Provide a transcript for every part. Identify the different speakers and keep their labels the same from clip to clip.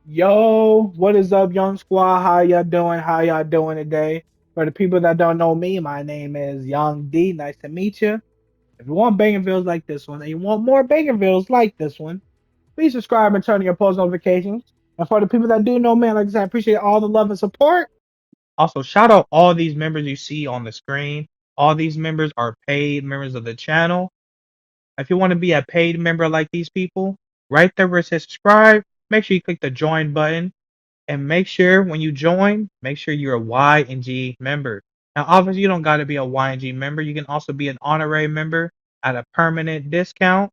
Speaker 1: Yo, what is up, young squad? How y'all doing? How y'all doing today? For the people that don't know me, my name is Young D. Nice to meet you. If you want banging videos like this one, and you want more banging videos like this one, please subscribe and turn on your post notifications. And for the people that do know me, like I said, I appreciate all the love and support. Also, shout out all these members you see on the screen. All these members are paid members of the channel. If you want to be a paid member like these people, right there where it says subscribe, make sure you click the join button. And make sure when you join, make sure you're a Y and G member. Now, obviously, you don't got to be a Y and G member. You can also be an honorary member at a permanent discount.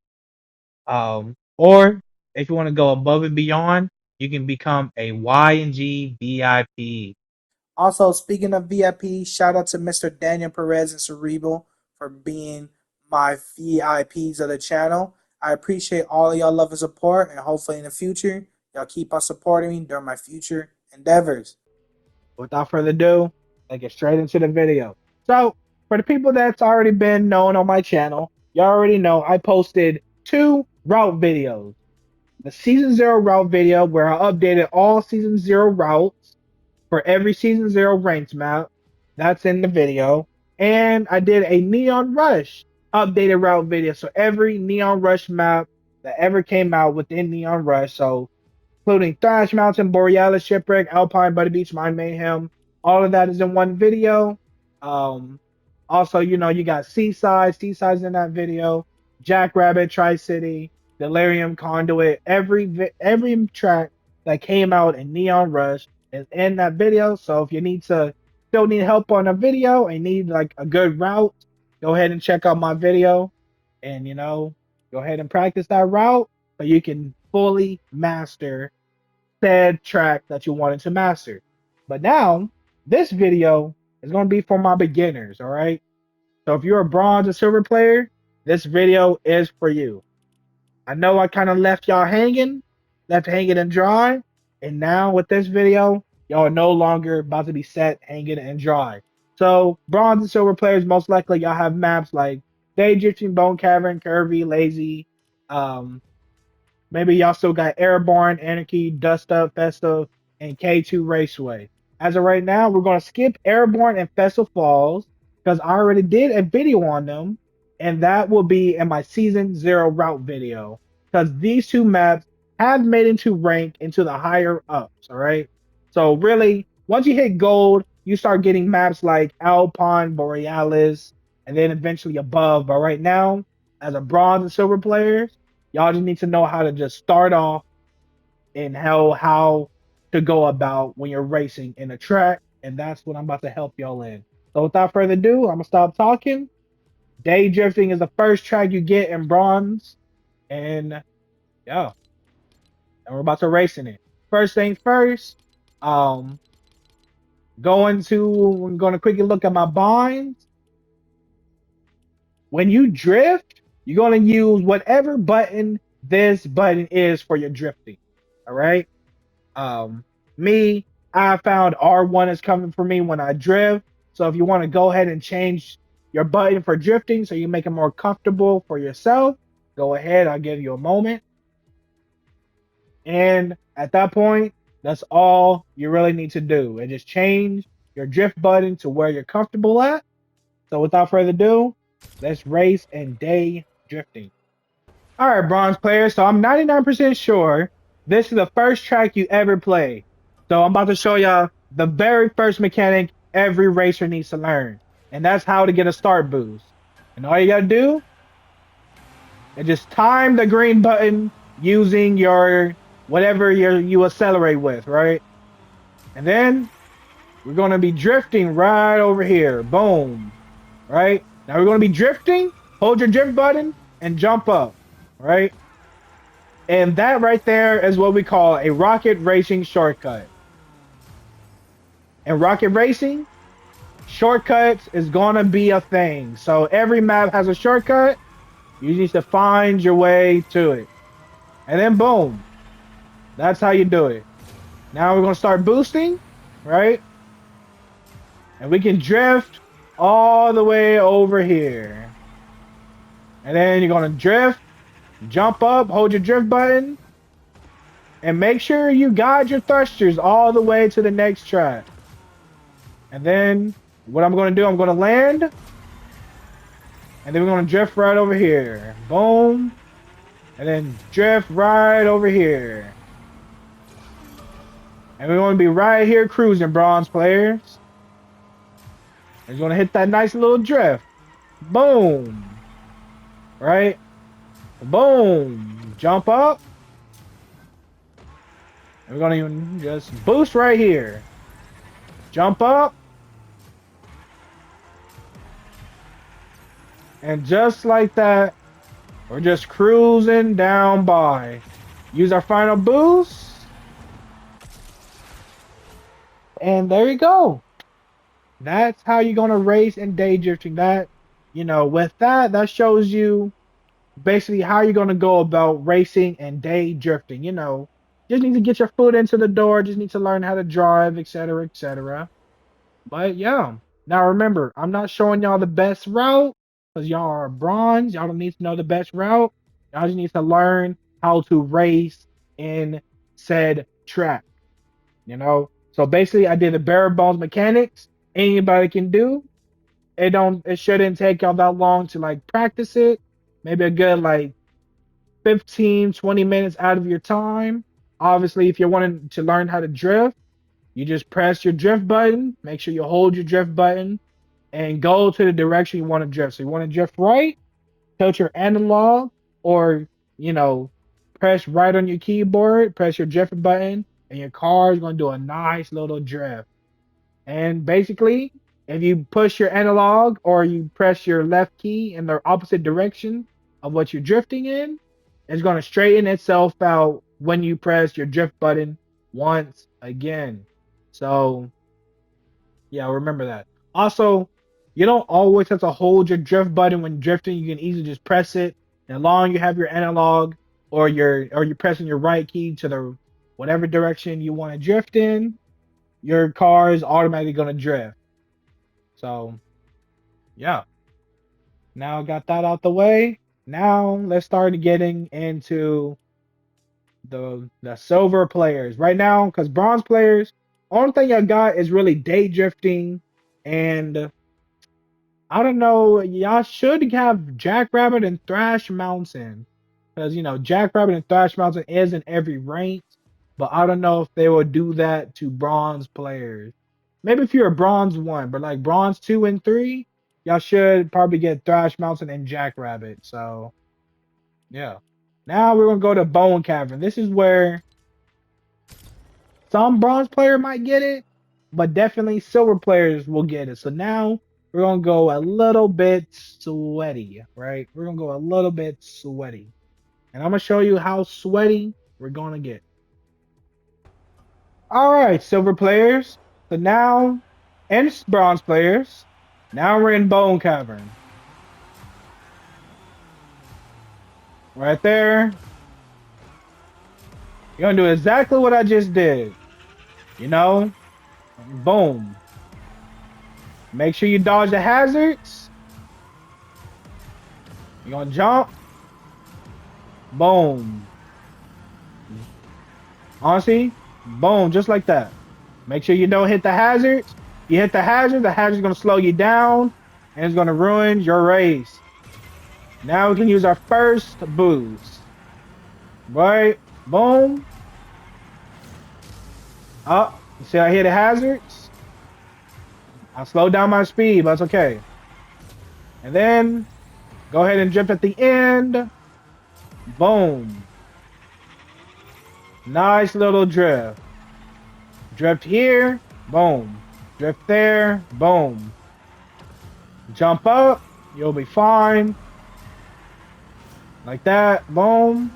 Speaker 1: Or if you want to go above and beyond, you can become a Y and G VIP.
Speaker 2: Also, speaking of VIP, shout out to Mr. Daniel Perez and Cerebral for being my VIPs of the channel. I appreciate all of y'all love and support, and hopefully in the future, y'all keep on supporting me during my future endeavors.
Speaker 1: Without further ado, let's get straight into the video. So, for the people that's already been known on my channel, you already know I posted two route videos. The season zero route video where I updated all season zero routes for every season zero ranked map. That's in the video. And I did a Neon Rush updated route video. So every Neon Rush map that ever came out within Neon Rush. So including Thrash Mountain, Borealis, Shipwreck, Alpine, Buddy Beach, Mind Mayhem. All of that is in one video. Um, Also, you got Seaside's in that video. Jackrabbit, Tri City, Delirium, Conduit. Every track that came out in Neon Rush is in that video. So if you still need help on a video and need like a good route, go ahead and check out my video, and go ahead and practice that route so you can fully master said track that you wanted to master. But now, this video is going to be for my beginners, all right? So if you're a bronze or silver player, this video is for you. I know I kind of left hanging and dry, and now with this video, y'all are no longer about to be set hanging and dry. So bronze and silver players, most likely y'all have maps like Day Drifting, Bone Cavern, Curvy, Lazy, um, maybe y'all still got Airborne, Anarchy, Dust Up, Festive, and K2 Raceway. As of right now, we're going to skip Airborne and Festive Falls because I already did a video on them, and that will be in my Season 0 route video because these two maps have made into rank into the higher ups, all right? So really, once you hit gold, you start getting maps like Alpine, Borealis, and then eventually above. But right now, as a bronze and silver player, y'all just need to know how to just start off and how to go about when you're racing in a track, and that's what I'm about to help y'all in. So without further ado, I'm gonna stop talking. Day drifting is the first track you get in bronze, and yeah, and we're about to race in it. First things first, um, I'm going to quickly look at my binds. When you drift, you're going to use whatever button this button is for your drifting. All right. Um, Me, I found R1 is coming for me when I drift. So if you want to go ahead and change your button for drifting so you make it more comfortable for yourself, go ahead. I'll give you a moment. And at that point, that's all you really need to do. And just change your drift button to where you're comfortable at. So without further ado, let's race and day drifting. All right, bronze players. So I'm 99% sure this is the first track you ever play. So I'm about to show y'all the very first mechanic every racer needs to learn, and that's how to get a start boost. And all you gotta do is just time the green button using your whatever you accelerate with, right? And then we're gonna be drifting right over here. Boom. Right? Now we're gonna be drifting. Hold your drift button and jump up. Right? And that right there is what we call a rocket racing shortcut. In rocket racing, shortcuts is gonna be a thing. So every map has a shortcut. You need to find your way to it. And then boom. That's how you do it. Now we're gonna start boosting, right? And we can drift all the way over here. And then you're gonna drift, jump up, hold your drift button, And make sure you guide your thrusters all the way to the next track. And then what I'm going to do, I'm going to land. And then we're going to drift right over here. Boom. And then drift right over here. And we're going to be right here cruising, bronze players. And we're going to hit that nice little drift. Boom. Right? Boom. Jump up. And we're going to just boost right here. Jump up. And just like that, we're just cruising down by. Use our final boost. And there you go. That's how you're going to race in day drifting. That, with that, that shows you basically how you're going to go about racing and day drifting. Just need to get your foot into the door, just need to learn how to drive, etc., etc. But yeah, now remember, I'm not showing y'all the best route because y'all are bronze. Y'all don't need to know the best route. Y'all just need to learn how to race in said track. So basically, I did the bare bones mechanics. Anybody can do. It shouldn't take y'all that long to like practice it. Maybe a good like 15, 20 minutes out of your time. Obviously, if you're wanting to learn how to drift, you just press your drift button. Make sure you hold your drift button and go to the direction you want to drift. So you want to drift right, tilt your analog, or you know, press right on your keyboard, press your drift button, and your car is going to do a nice little drift. And basically, if you push your analog or you press your left key in the opposite direction of what you're drifting in, it's going to straighten itself out when you press your drift button once again. So, yeah, remember that. Also, you don't always have to hold your drift button when drifting. You can easily just press it. And as long as you have your analog or you're pressing your right key to the whatever direction you want to drift in, your car is automatically going to drift. So, yeah. Now I got that out the way. Now let's start getting into the silver players. Right now, because bronze players, only thing I got is really day drifting, and I don't know. Y'all should have Jackrabbit and Thrash Mountain, because Jackrabbit and Thrash Mountain is in every rank, but I don't know if they will do that to bronze players. Maybe if you're a bronze one, but like bronze 2 and 3, y'all should probably get Thrash Mountain and Jackrabbit. So yeah. Now we're gonna go to Bone Cavern. This is where some bronze player might get it, but definitely silver players will get it. So now we're gonna go a little bit sweaty, right? We're gonna go a little bit sweaty. And I'm gonna show you how sweaty we're gonna get. Alright, silver players. So now, and bronze players. Now we're in Bone Cavern. Right there. You're gonna do exactly what I just did. Boom. Make sure you dodge the hazards. You're gonna jump. Boom. Honestly, boom, just like that. Make sure you don't hit the hazards. You hit the hazard's gonna slow you down and it's gonna ruin your race. Now we can use our first boost. Right? Boom. Up. You see I hit the hazards? I slowed down my speed, but it's okay. And then go ahead and drift at the end. Boom. Nice little drift. Drift here. Boom. Drift there. Boom. Jump up. You'll be fine. Like that. Boom.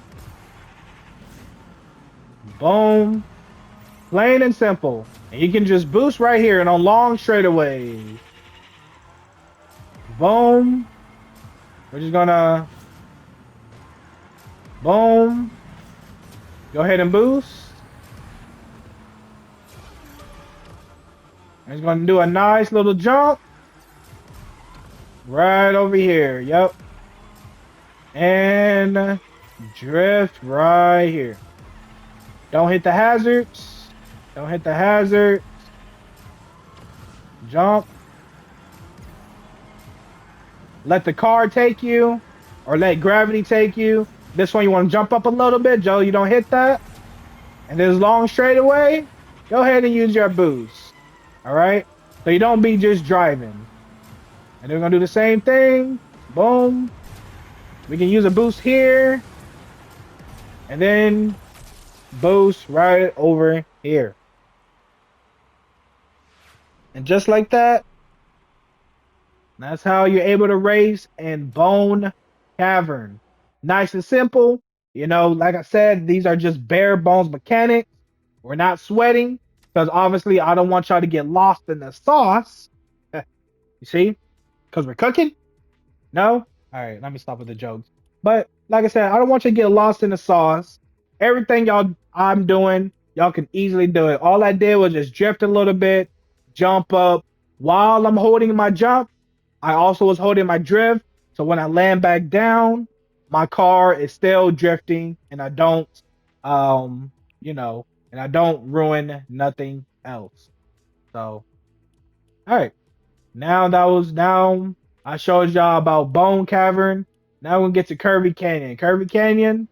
Speaker 1: Boom. Plain and simple. And you can just boost right here and on long straightaways. Boom. We're just gonna boom. Go ahead and boost. And it's gonna do a nice little jump. Right over here. Yep. And drift right here. Don't hit the hazards. Don't hit the hazards. Jump. Let the car take you, or let gravity take you. This one you want to jump up a little bit, Joe. You don't hit that. And this long straightaway, go ahead and use your boost. All right. So you don't be just driving. And we're gonna do the same thing. Boom. We can use a boost here, and then boost right over here. And just like that, that's how you're able to race in Bone Cavern. Nice and simple. You know, like I said, these are just bare bones mechanics. We're not sweating because obviously I don't want y'all to get lost in the sauce. You see? Because we're cooking? No? All right, let me stop with the jokes. But like I said, I don't want you to get lost in the sauce. Everything I'm doing, y'all can easily do it. All I did was just drift a little bit, jump up. While I'm holding my jump, I also was holding my drift. So when I land back down, my car is still drifting and I don't um, you know, and I don't ruin nothing else. So all right. Now I showed y'all about Bone Cavern. Now we're gonna get to Curvy Canyon. Curvy Canyon,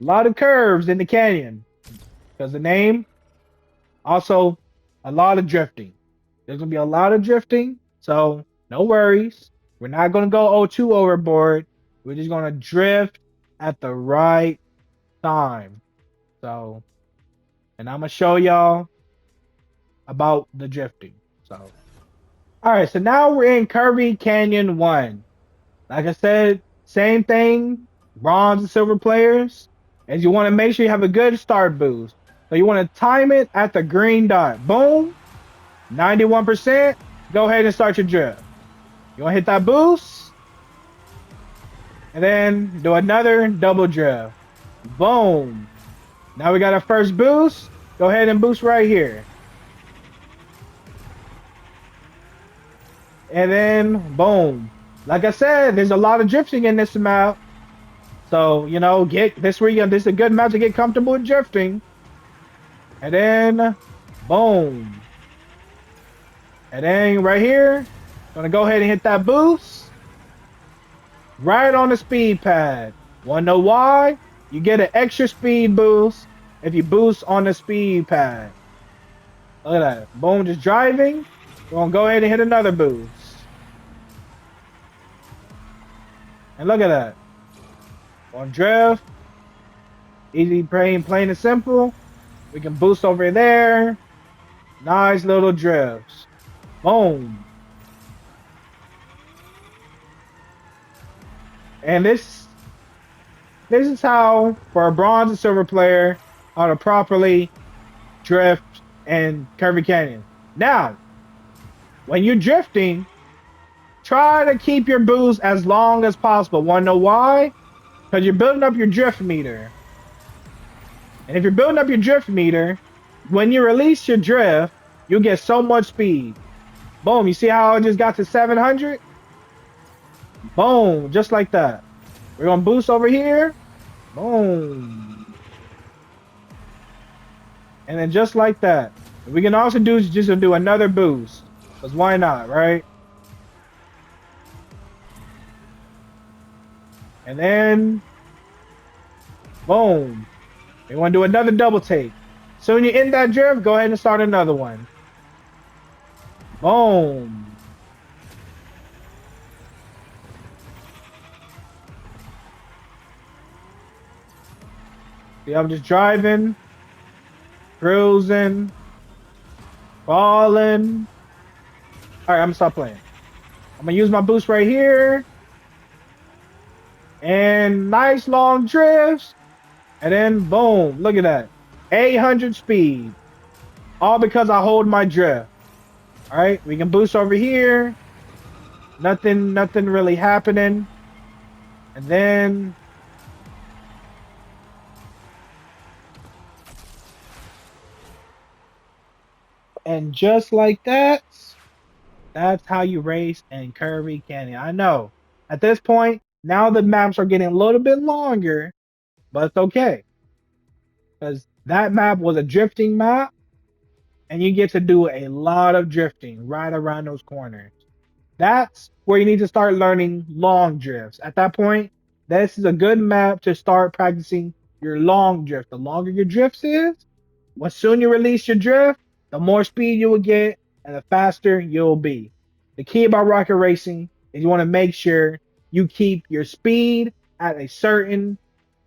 Speaker 1: a lot of curves in the canyon. Because the name, also a lot of drifting. There's gonna be a lot of drifting, so no worries. We're not gonna go O2 overboard. We're just gonna drift at the right time. So, and I'm gonna show y'all about the drifting. So, all right. So now we're in Curvy Canyon 1. Like I said, same thing, bronze and silver players, is you want to make sure you have a good start boost. So you want to time it at the green dot. Boom, 91%. Go ahead and start your drift. You want to hit that boost, and then do another double drift. Boom. Now we got our first boost. Go ahead and boost right here. And then, boom. Like I said, there's a lot of drifting in this map. So, you know, get this where you this is a good map to get comfortable with drifting. And then boom. And then right here, gonna go ahead and hit that boost. Right on the speed pad. Wanna know why? You get an extra speed boost if you boost on the speed pad. Look at that. Boom, just driving. We're gonna go ahead and hit another boost. And look at that. On drift. Easy, plain and simple. We can boost over there. Nice little drifts. Boom. And this is how, for a bronze and silver player, how to properly drift in Curvy Canyon. Now, when you're drifting, try to keep your boost as long as possible. Want to know why? Because you're building up your drift meter. And if you're building up your drift meter, when you release your drift, you'll get so much speed. Boom, you see how I just got to 700? Boom, just like that. We're going to boost over here. Boom. And then just like that. We can also do another boost. Because why not, right? And then, boom. We want to do another double take. So when you end that drift, go ahead and start another one. Boom. See, I'm just driving, cruising, falling. All right, I'm gonna stop playing. I'm gonna use my boost right here. And nice long drifts. And then boom, look at that. 800 speed. All because I hold my drift. All right, we can boost over here. Nothing really happening. And then just like that, that's how you race in Curvy Canyon. I know. At this point, now the maps are getting a little bit longer, but it's okay. Because That map was a drifting map, and you get to do a lot of drifting right around those corners. That's where you need to start learning long drifts. At that point, this is a good map to start practicing your long drift. The longer your drifts is, when soon you release your drift, the more speed you will get and the faster you'll be. The key about rocket racing is you want to make sure you keep your speed at a certain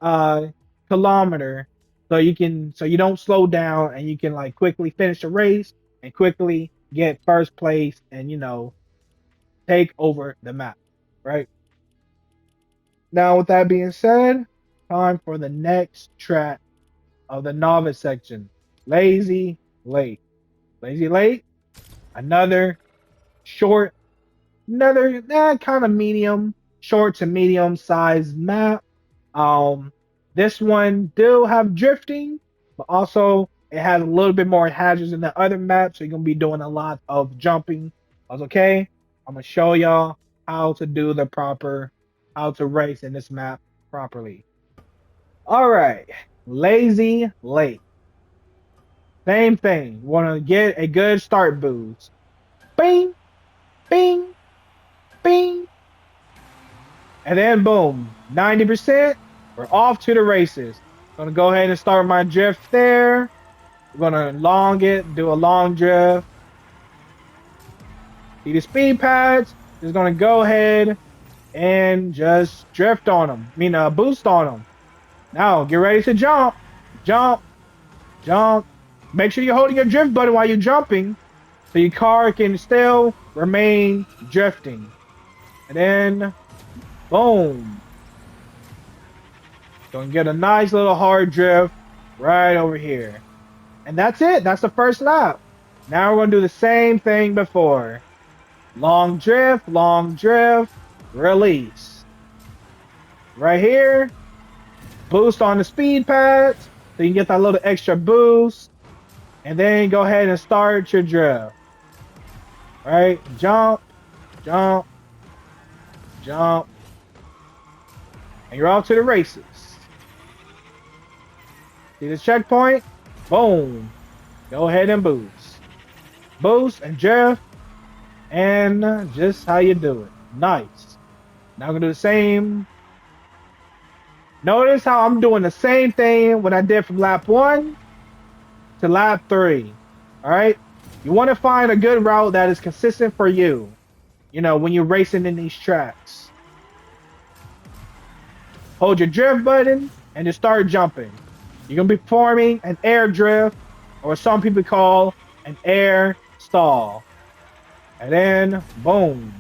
Speaker 1: uh kilometer so you don't slow down and you can like quickly finish the race and quickly get first place and take over the map, right? Now with that being said, time for the next track of the novice section. Lazy Lake. Lazy Lake, another short, another kind of medium, short to medium sized map. Um, this one do have drifting, but also it has a little bit more hazards than the other maps, so you're gonna be doing a lot of jumping. That's okay. I'm gonna show y'all how to do how to race in this map properly. All right, Lazy Lake. Same thing. Want to get a good start boost. Bing, bing, bing. And then boom, 90%. We're off to the races. Gonna go ahead and start my drift there. We're gonna long it, do a long drift. See the speed pads. Just gonna go ahead and just drift on them. Boost on them. Now get ready to jump. Jump, jump. Make sure you're holding your drift button while you're jumping so your car can still remain drifting. And then boom. Gonna get a nice little hard drift right over here. And that's it. That's the first lap. Now we're gonna do the same thing before. Long drift, release. Right here, boost on the speed pads so you can get that little extra boost. And then go ahead and start your drift. Right? Jump, jump, jump. And you're off to the races. See the checkpoint? Boom. Go ahead and boost. Boost and drift. And just how you do it. Nice. Now I'm going to do the same. Notice how I'm doing the same thing when I did from lap 1 to lap 3. All right? You want to find a good route that is consistent for you. When you're racing in these tracks. Hold your drift button and just start jumping. You're going to be performing an air drift, or some people call an air stall. And then, boom.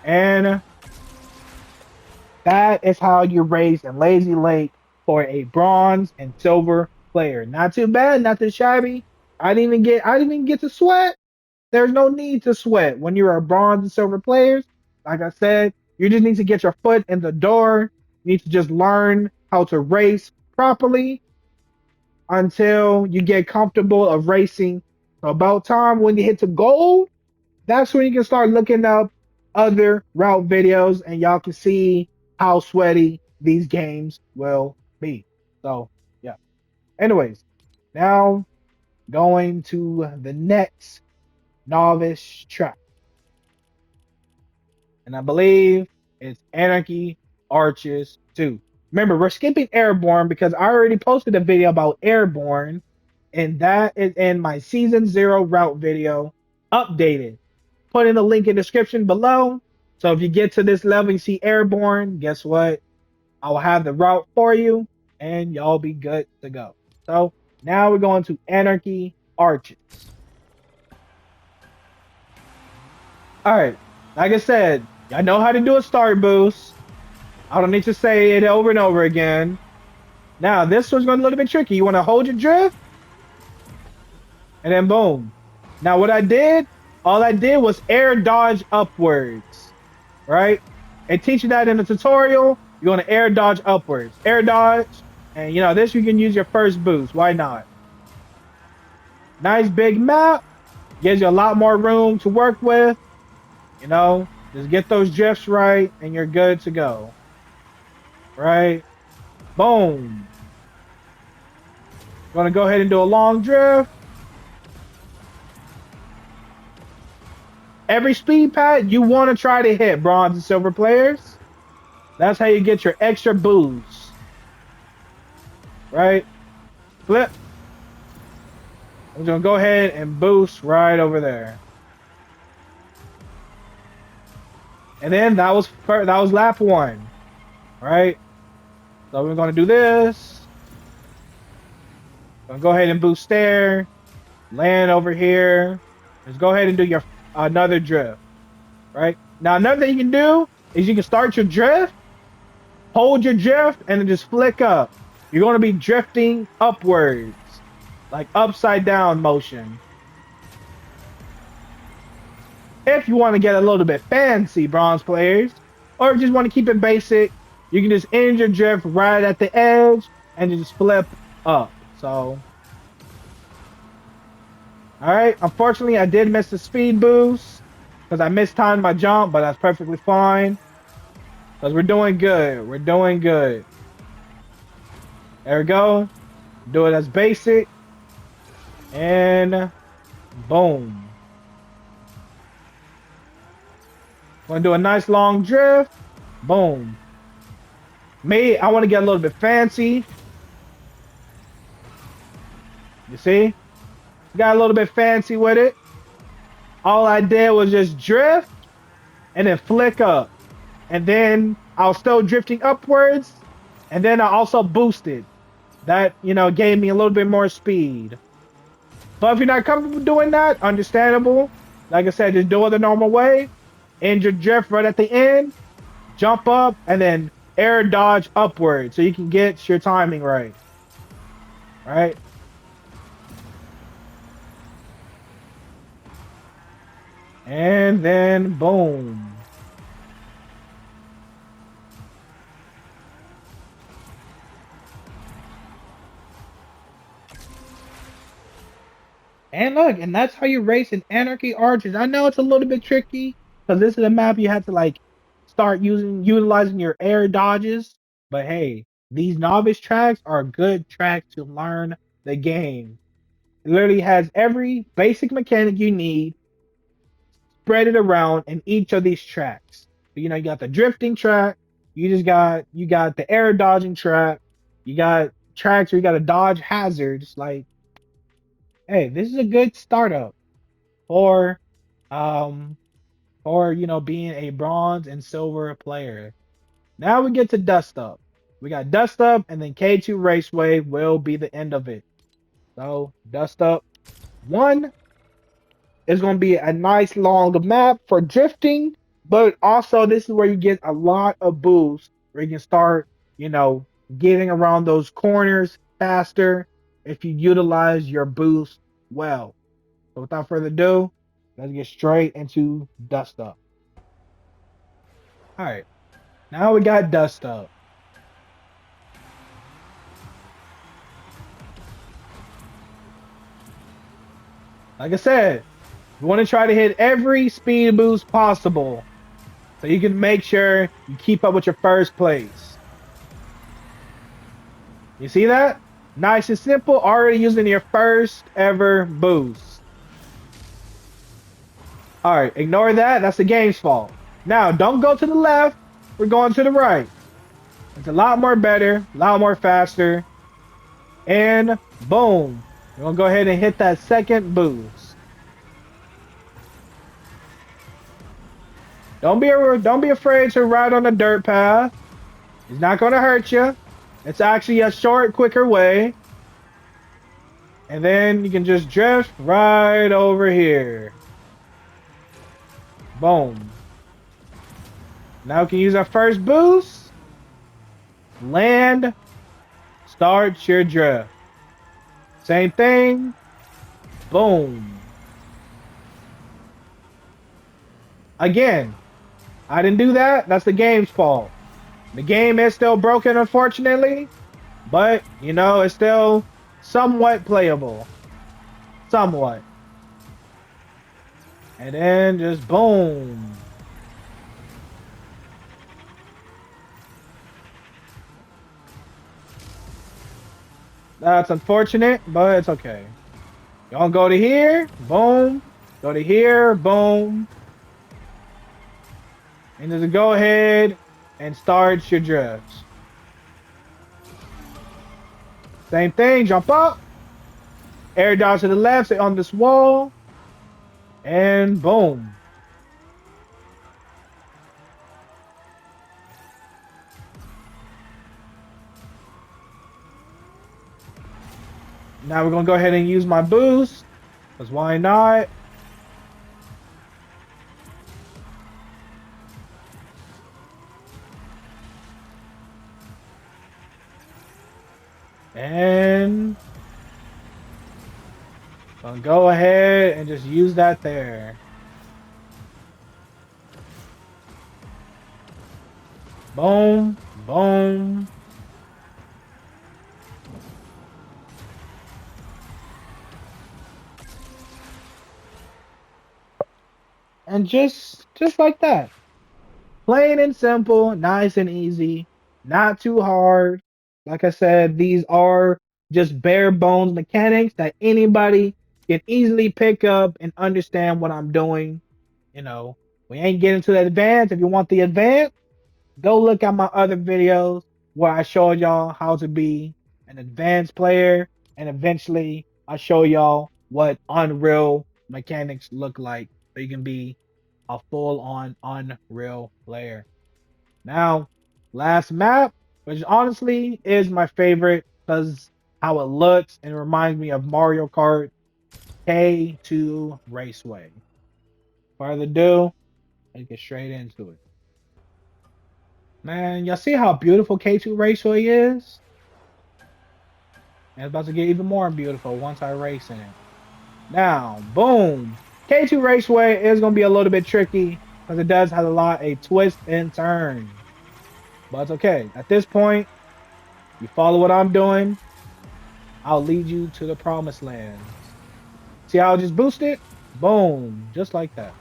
Speaker 1: And that is how you race in Lazy Lake for a bronze and silver player. Not too bad, not too shabby. I didn't even get to sweat. There's no need to sweat when you're a bronze and silver players. Like I said, you just need to get your foot in the door. You need to just learn how to race properly until you get comfortable of racing. So about time when you hit to gold, that's when you can start looking up other route videos and y'all can see how sweaty these games will be. So yeah. Anyways, now going to the next novice track. And I believe it's Anarchy Arches 2. Remember, we're skipping Airborne because I already posted a video about Airborne, and that is in my Season 0 route video, updated. Put in the link in the description below. So if you get to this level, you see Airborne, guess what? I'll have the route for you, and y'all be good to go. So now we're going to Anarchy Arches. All right, like I said, y'all know how to do a start boost. I don't need to say it over and over again. Now, this one's going to be a little bit tricky. You want to hold your drift, and then boom. Now, what I did, all I did was air dodge upwards, right? It teaches you that in the tutorial. You're going to air dodge upwards. Air dodge, and this you can use your first boost. Why not? Nice big map. Gives you a lot more room to work with. Just get those drifts right, and you're good to go. Right? Boom. Gonna go ahead and do a long drift. Every speed pad you want to try to hit, bronze and silver players. That's how you get your extra boost. Right? Flip. I'm gonna go ahead and boost right over there. And then that was lap 1. Right? So we're gonna do this. Gonna go ahead and boost there. Land over here. Just go ahead and do your another drift. Right? Now another thing you can do is you can start your drift, hold your drift, and then just flick up. You're gonna be drifting upwards. Like upside down motion. If you want to get a little bit fancy, bronze players, or just want to keep it basic, you can just end your drift right at the edge and just flip up. So, all right. Unfortunately, I did miss the speed boost because I mistimed my jump, but that's perfectly fine because we're doing good. We're doing good. There we go. Do it as basic, and boom. Gonna do a nice long drift. Boom. Me, I want to get a little bit fancy. You see? Got a little bit fancy with it. All I did was just drift and then flick up. And then I was still drifting upwards. And then I also boosted. That, gave me a little bit more speed. But if you're not comfortable doing that, understandable. Like I said, just do it the normal way. End your drift right at the end. Jump up and then air dodge upward so you can get your timing right. All right? And then boom. And look, and that's how you race in Anarchy Arches. I know it's a little bit tricky because this is a map you have to like start utilizing your air dodges. But hey, these novice tracks are good tracks to learn the game. It literally has every basic mechanic you need spread it around in each of these tracks. You got the drifting track, you got the air dodging track, you got tracks where you got to dodge hazards. Like, hey, this is a good startup for um being a bronze and silver player. Now we get to dust up. We got dust up, and then K2 Raceway will be the end of it. So dust up 1 is going to be a nice long map for drifting, but also this is where you get a lot of boost where you can start, getting around those corners faster if you utilize your boost well. So without further ado, let's get straight into dust up. All right, now we got dust up. Like I said, you want to try to hit every speed boost possible so you can make sure you keep up with your first place. You see that? Nice and simple, already using your first ever boost. All right, ignore that. That's the game's fault. Now, don't go to the left. We're going to the right. It's a lot more better, a lot more faster. And boom. We're going to go ahead and hit that second boost. Don't be afraid to ride on the dirt path. It's not going to hurt you. It's actually a short, quicker way. And then you can just drift right over here. Boom. Now we can use our first boost. Land. Start your drift. Same thing. Boom. Again, I didn't do that. That's the game's fault. The game is still broken, unfortunately. But, it's still somewhat playable. Somewhat. And then just boom. That's unfortunate, but it's okay. Y'all go to here, boom. Go to here, boom. And just go ahead and start your drifts. Same thing, jump up, air dodge to the left, stay on this wall, and boom. Now we're gonna go ahead and use my boost, because why not? And gonna go ahead and just use that there. Boom, boom. And just like that. Plain and simple, nice and easy, not too hard. Like I said, these are just bare bones mechanics that anybody can easily pick up and understand what I'm doing. You know, we ain't getting to the advanced. If you want the advanced, go look at my other videos where I show y'all how to be an advanced player, and eventually I show y'all what Unreal mechanics look like so you can be a full on Unreal player. Now, last map, which honestly is my favorite because how it looks and it reminds me of Mario Kart K2 Raceway. Further ado, let's get straight into it. Man, y'all see how beautiful K2 Raceway is? And it's about to get even more beautiful once I race in it. Now, boom. K2 Raceway is going to be a little bit tricky because it does have a lot of twists and turns. But it's okay. At this point, you follow what I'm doing, I'll lead you to the promised lands. See how I just boosted? Boom. Just like that.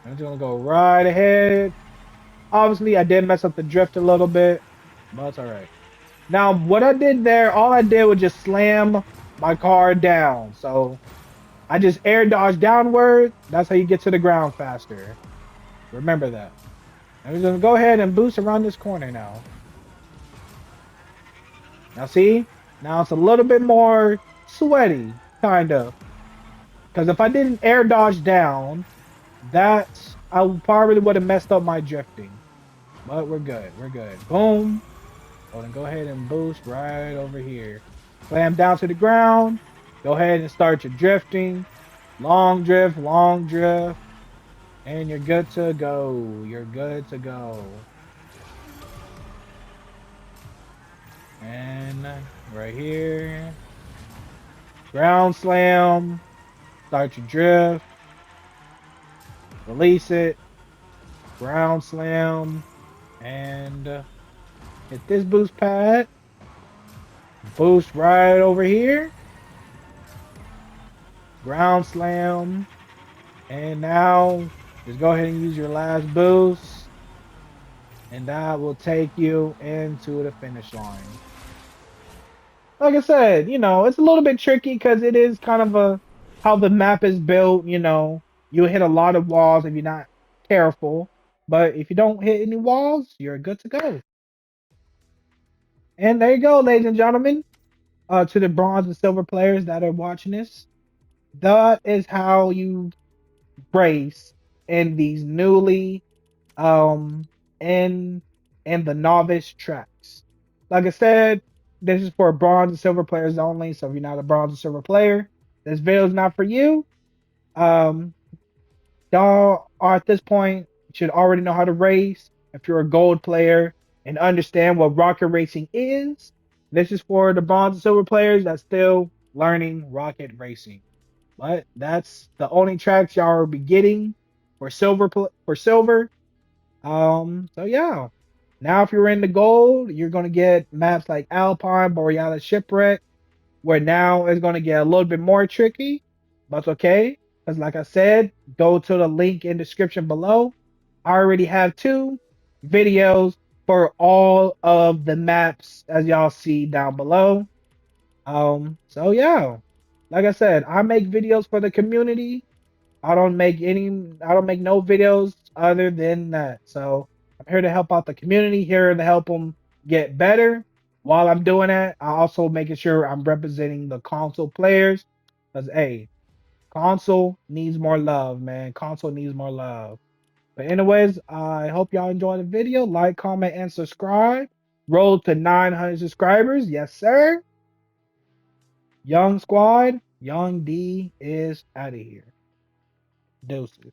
Speaker 1: I'm just going to go right ahead. Obviously, I did mess up the drift a little bit, but it's all right. Now, what I did there, all I did was just slam my car down. So I just air dodge downward. That's how you get to the ground faster. Remember that. I'm just gonna go ahead and boost around this corner now. Now see? Now it's a little bit more sweaty, kind of. Because if I didn't air dodge down, that's I probably would have messed up my drifting. But we're good. We're good. Boom. Oh, then go ahead and boost right over here. Slam down to the ground. Go ahead and start your drifting. Long drift, and you're good to go. You're good to go. And right here, ground slam. Start your drift. Release it. Ground slam, and hit this boost pad. Boost right over here. Ground slam. And now just go ahead and use your last boost, and that will take you into the finish line. Like I said, it's a little bit tricky because it is kind of a how the map is built. You hit a lot of walls if you're not careful, but if you don't hit any walls, you're good to go. And there you go, ladies and gentlemen. To the bronze and silver players that are watching this, that is how you race in these newly um in in the novice tracks. Like I said, this is for bronze and silver players only. So if you're not a bronze and silver player, this video is not for you. Um, y'all are at this point should already know how to race. If you're a gold player and understand what rocket racing is, this is for the bronze and silver players that's still learning rocket racing. But that's the only tracks y'all will be getting for silver. So yeah. Now if you're in the gold, you're gonna get maps like Alpine, Borealis Shipwreck, where now it's gonna get a little bit more tricky, but it's okay. Because like I said, go to the link in description below. I already have two videos for all of the maps as y'all see down below. So yeah, like I said, I make videos for the community. I don't make no videos other than that. So I'm here to help out the community, here to help them get better. While I'm doing that, I also making sure I'm representing the console players. Cause hey, console needs more love, man. Console needs more love. But anyways, I hope y'all enjoy the video. Like, comment, and subscribe. Roll to 900 subscribers. Yes, sir. Young squad, Young D is out of here. Deuces.